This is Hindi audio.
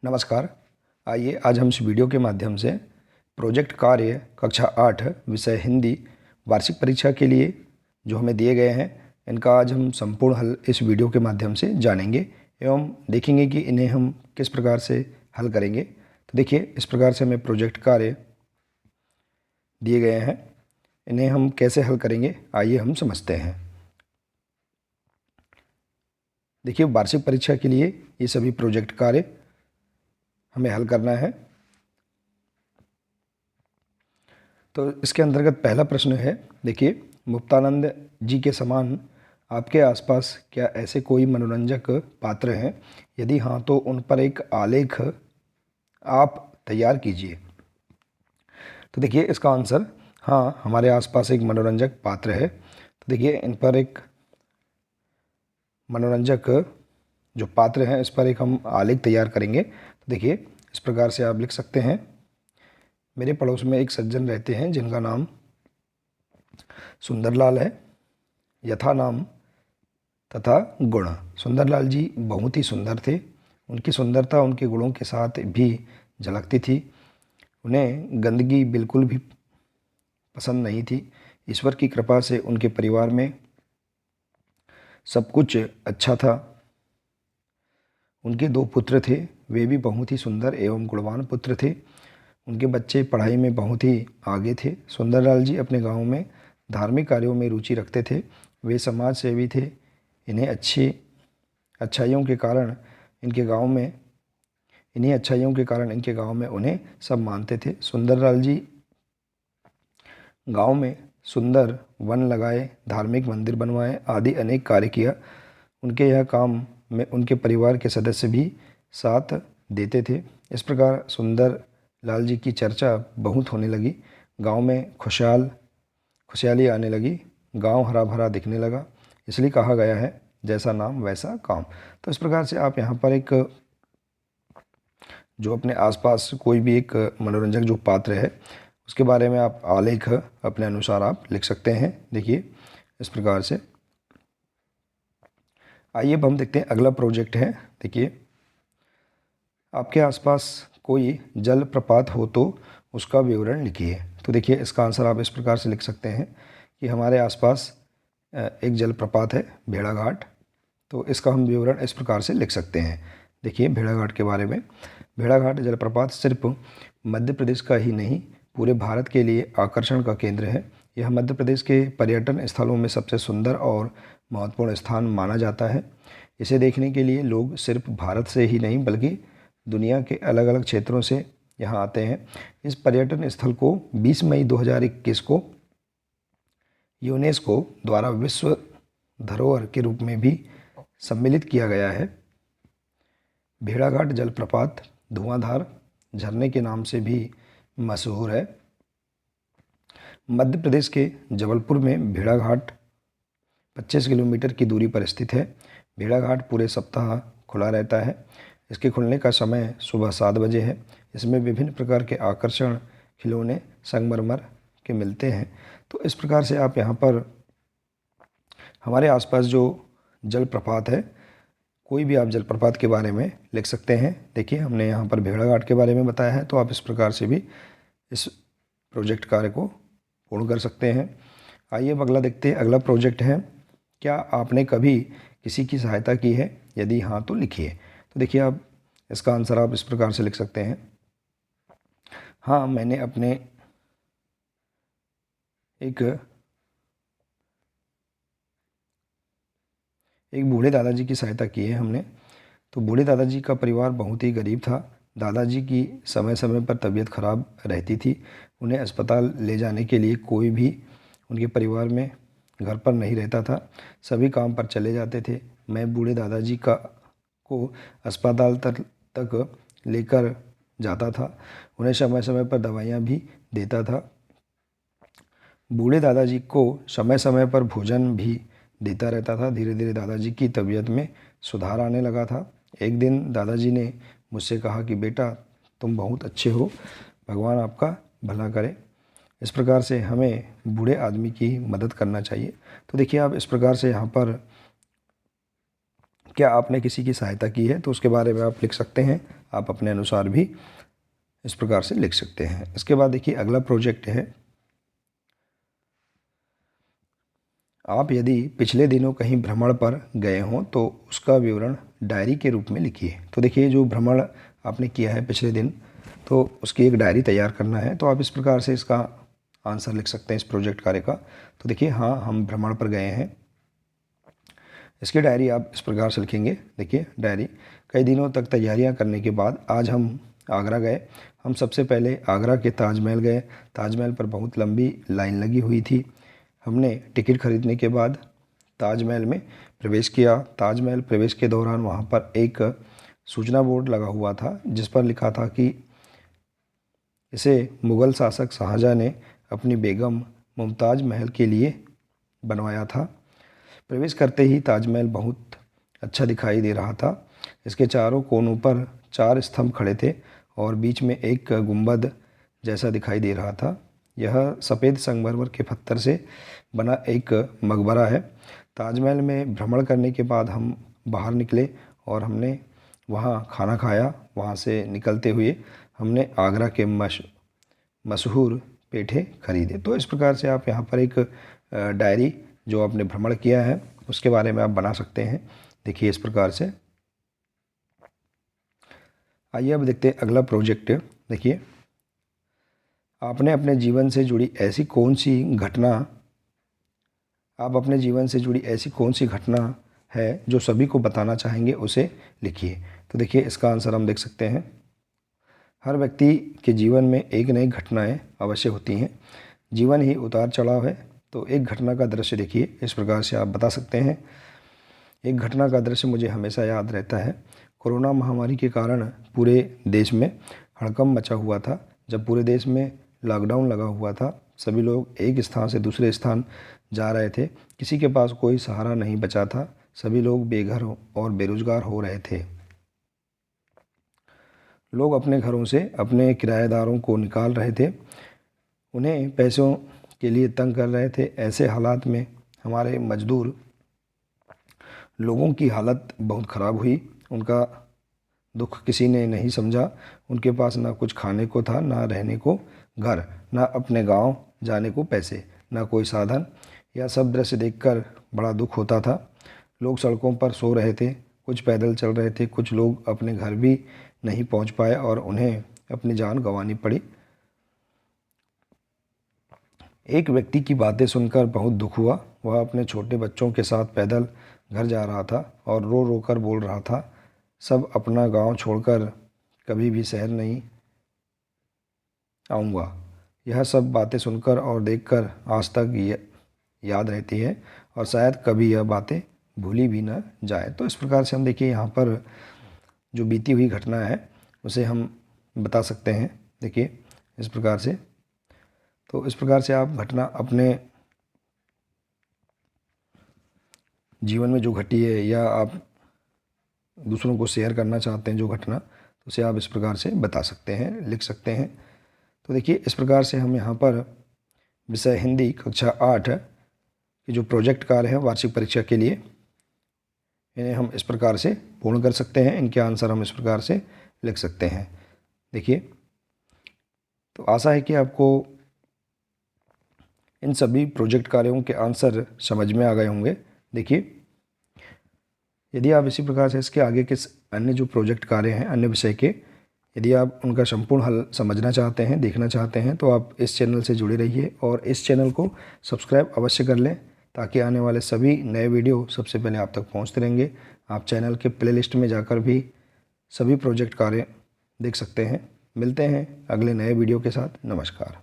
नमस्कार। आइए आज हम इस वीडियो के माध्यम से प्रोजेक्ट कार्य कक्षा 8 विषय हिंदी वार्षिक परीक्षा के लिए जो हमें दिए गए हैं, इनका आज हम संपूर्ण हल इस वीडियो के माध्यम से जानेंगे एवं देखेंगे कि इन्हें हम किस प्रकार से हल करेंगे। तो देखिए, इस प्रकार से हमें प्रोजेक्ट कार्य दिए गए हैं, इन्हें हम कैसे हल करेंगे आइए हम समझते हैं। देखिए, वार्षिक परीक्षा के लिए ये सभी प्रोजेक्ट कार्य हमें हल करना है। तो इसके अंतर्गत पहला प्रश्न है, देखिए, मुक्तानंद जी के समान आपके आसपास क्या ऐसे कोई मनोरंजक पात्र हैं? यदि हाँ तो उन पर एक आलेख आप तैयार कीजिए। तो देखिए, इसका आंसर हाँ, हमारे आसपास एक मनोरंजक पात्र है। तो देखिए, इन पर एक मनोरंजक जो पात्र हैं, इस पर एक हम आलेख तैयार करेंगे। तो देखिए, इस प्रकार से आप लिख सकते हैं। मेरे पड़ोस में एक सज्जन रहते हैं जिनका नाम सुंदरलाल है। यथा नाम तथा गुण। सुंदरलाल जी बहुत ही सुंदर थे। उनकी सुंदरता उनके गुणों के साथ भी झलकती थी। उन्हें गंदगी बिल्कुल भी पसंद नहीं थी। ईश्वर की कृपा से उनके परिवार में सब कुछ अच्छा था। उनके 2 पुत्र थे, वे भी बहुत ही सुंदर एवं गुणवान पुत्र थे। उनके बच्चे पढ़ाई में बहुत ही आगे थे। सुंदरलाल जी अपने गांव में धार्मिक कार्यों में रुचि रखते थे। वे समाज सेवी थे। इन्हें अच्छाइयों के कारण इनके गांव में उन्हें सब मानते थे। सुंदरलाल जी गांव में सुंदर वन लगाए, धार्मिक मंदिर बनवाए आदि अनेक कार्य किया। उनके यह काम में उनके परिवार के सदस्य भी साथ देते थे। इस प्रकार सुंदर लाल जी की चर्चा बहुत होने लगी। गांव में खुशहाली आने लगी। गांव हरा भरा दिखने लगा। इसलिए कहा गया है, जैसा नाम वैसा काम। तो इस प्रकार से आप यहाँ पर एक जो अपने आसपास कोई भी एक मनोरंजक जो पात्र है, उसके बारे में आप आलेख अपने अनुसार आप लिख सकते हैं। देखिए, इस प्रकार से। आइए अब हम देखते हैं, अगला प्रोजेक्ट है। देखिए, आपके आसपास कोई जलप्रपात हो तो उसका विवरण लिखिए। तो देखिए, इसका आंसर आप इस प्रकार से लिख सकते हैं कि हमारे आसपास एक जलप्रपात है, भेड़ाघाट। तो इसका हम विवरण इस प्रकार से लिख सकते हैं। देखिए, भेड़ाघाट के बारे में। भेड़ाघाट जलप्रपात सिर्फ मध्य प्रदेश का ही नहीं, पूरे भारत के लिए आकर्षण का केंद्र है। यह मध्य प्रदेश के पर्यटन स्थलों में सबसे सुंदर और महत्वपूर्ण स्थान माना जाता है। इसे देखने के लिए लोग सिर्फ भारत से ही नहीं बल्कि दुनिया के अलग अलग क्षेत्रों से यहाँ आते हैं। इस पर्यटन स्थल को 20 मई 2021 को यूनेस्को द्वारा विश्व धरोहर के रूप में भी सम्मिलित किया गया है। भेड़ाघाट जलप्रपात धुआंधार झरने के नाम से भी मशहूर है। मध्य प्रदेश के जबलपुर में भेड़ाघाट 25 किलोमीटर की दूरी पर स्थित है। भेड़ाघाट पूरे सप्ताह खुला रहता है। इसके खुलने का समय सुबह 7 बजे है। इसमें विभिन्न प्रकार के आकर्षण, खिलौने, संगमरमर के मिलते हैं। तो इस प्रकार से आप यहाँ पर हमारे आसपास जो जलप्रपात है, कोई भी आप जलप्रपात के बारे में लिख सकते हैं। देखिए, हमने यहाँ पर भेड़ाघाट के बारे में बताया है, तो आप इस प्रकार से भी इस प्रोजेक्ट कार्य को पूर्ण कर सकते हैं। आइए अब अगला देखते हैं। अगला प्रोजेक्ट है, क्या आपने कभी किसी की सहायता की है? यदि हाँ तो लिखिए। तो देखिए, आप इसका आंसर आप इस प्रकार से लिख सकते हैं। हाँ, मैंने अपने एक बूढ़े दादाजी की सहायता की है हमने। तो बूढ़े दादाजी का परिवार बहुत ही गरीब था। दादाजी की समय समय पर तबीयत खराब रहती थी। उन्हें अस्पताल ले जाने के लिए कोई भी उनके परिवार में घर पर नहीं रहता था। सभी काम पर चले जाते थे। मैं बूढ़े दादाजी को अस्पताल तक लेकर जाता था। उन्हें समय समय पर दवाइयाँ भी देता था। बूढ़े दादाजी को समय समय पर भोजन भी देता रहता था। धीरे धीरे दादाजी की तबीयत में सुधार आने लगा था। एक दिन दादाजी ने मुझसे कहा कि बेटा, तुम बहुत अच्छे हो, भगवान आपका भला करे। इस प्रकार से हमें बूढ़े आदमी की मदद करना चाहिए। तो देखिए, आप इस प्रकार से यहाँ पर क्या आपने किसी की सहायता की है, तो उसके बारे में आप लिख सकते हैं। आप अपने अनुसार भी इस प्रकार से लिख सकते हैं। इसके बाद देखिए अगला प्रोजेक्ट है, आप यदि पिछले दिनों कहीं भ्रमण पर गए हों तो उसका विवरण डायरी के रूप में लिखिए। तो देखिए जो भ्रमण आपने किया है पिछले दिन, तो उसकी एक डायरी तैयार करना है। तो आप इस प्रकार से इसका आंसर लिख सकते हैं इस प्रोजेक्ट कार्य का। तो देखिए हाँ, हम भ्रमण पर गए हैं। इसकी डायरी आप इस प्रकार से लिखेंगे। देखिए डायरी, कई दिनों तक तैयारियां करने के बाद आज हम आगरा गए। हम सबसे पहले आगरा के ताजमहल गए। ताजमहल पर बहुत लंबी लाइन लगी हुई थी। हमने टिकट खरीदने के बाद ताजमहल में प्रवेश किया। ताजमहल प्रवेश के दौरान वहाँ पर एक सूचना बोर्ड लगा हुआ था जिस पर लिखा था कि इसे मुग़ल शासक शाहजहाँ ने अपनी बेगम मुमताज़ महल के लिए बनवाया था। प्रवेश करते ही ताजमहल बहुत अच्छा दिखाई दे रहा था। इसके चारों कोनों पर 4 स्तंभ खड़े थे और बीच में एक गुंबद जैसा दिखाई दे रहा था। यह सफ़ेद संगमरमर के पत्थर से बना एक मकबरा है। ताजमहल में भ्रमण करने के बाद हम बाहर निकले और हमने वहाँ खाना खाया। वहाँ से निकलते हुए हमने आगरा के मशहूर पेठे खरीदे। तो इस प्रकार से आप यहाँ पर एक डायरी जो आपने भ्रमण किया है उसके बारे में आप बना सकते हैं। देखिए इस प्रकार से। आइए अब देखते हैं अगला प्रोजेक्ट। देखिए आपने अपने जीवन से जुड़ी ऐसी कौन सी घटना आप अपने जीवन से जुड़ी ऐसी कौन सी घटना है जो सभी को बताना चाहेंगे, उसे लिखिए। तो देखिए इसका आंसर हम देख सकते हैं। हर व्यक्ति के जीवन में एक नई घटनाएं अवश्य होती हैं। जीवन ही उतार चढ़ाव है। तो एक घटना का दृश्य देखिए, इस प्रकार से आप बता सकते हैं। एक घटना का दृश्य मुझे हमेशा याद रहता है। कोरोना महामारी के कारण पूरे देश में हड़कंप मचा हुआ था। जब पूरे देश में लॉकडाउन लगा हुआ था, सभी लोग एक स्थान से दूसरे स्थान जा रहे थे। किसी के पास कोई सहारा नहीं बचा था। सभी लोग बेघर और बेरोजगार हो रहे थे। लोग अपने घरों से अपने किराएदारों को निकाल रहे थे, उन्हें पैसों के लिए तंग कर रहे थे। ऐसे हालात में हमारे मजदूर लोगों की हालत बहुत ख़राब हुई। उनका दुख किसी ने नहीं समझा। उनके पास ना कुछ खाने को था, ना रहने को घर, ना अपने गांव जाने को पैसे, ना कोई साधन। यह सब दृश्य देखकर बड़ा दुख होता था। लोग सड़कों पर सो रहे थे, कुछ पैदल चल रहे थे, कुछ लोग अपने घर भी नहीं पहुंच पाए और उन्हें अपनी जान गंवानी पड़ी। एक व्यक्ति की बातें सुनकर बहुत दुख हुआ। वह अपने छोटे बच्चों के साथ पैदल घर जा रहा था और रो रो कर बोल रहा था, सब अपना गांव छोड़कर कभी भी शहर नहीं आऊँगा। यह सब बातें सुनकर और देखकर आज तक याद रहती है और शायद कभी यह बातें भूली भी न जाए। तो इस प्रकार से हम देखिए यहाँ पर जो बीती हुई घटना है उसे हम बता सकते हैं। देखिए इस प्रकार से। तो इस प्रकार से आप घटना अपने जीवन में जो घटी है या आप दूसरों को शेयर करना चाहते हैं जो घटना, तो उसे आप इस प्रकार से बता सकते हैं, लिख सकते हैं। तो देखिए इस प्रकार से हम यहाँ पर विषय हिंदी कक्षा 8 की जो प्रोजेक्ट कार्य है वार्षिक परीक्षा के लिए, इन्हें हम इस प्रकार से पूर्ण कर सकते हैं। इनके आंसर हम इस प्रकार से लिख सकते हैं। देखिए तो आशा है कि आपको इन सभी प्रोजेक्ट कार्यों के आंसर समझ में आ गए होंगे। देखिए यदि आप इसी प्रकार से इसके आगे के अन्य जो प्रोजेक्ट कार्य हैं अन्य विषय के, यदि आप उनका संपूर्ण हल समझना चाहते हैं, देखना चाहते हैं, तो आप इस चैनल से जुड़े रहिए और इस चैनल को सब्सक्राइब अवश्य कर लें ताकि आने वाले सभी नए वीडियो सबसे पहले आप तक पहुंचते रहेंगे। आप चैनल के प्लेलिस्ट में जाकर भी सभी प्रोजेक्ट कार्य देख सकते हैं। मिलते हैं अगले नए वीडियो के साथ। नमस्कार।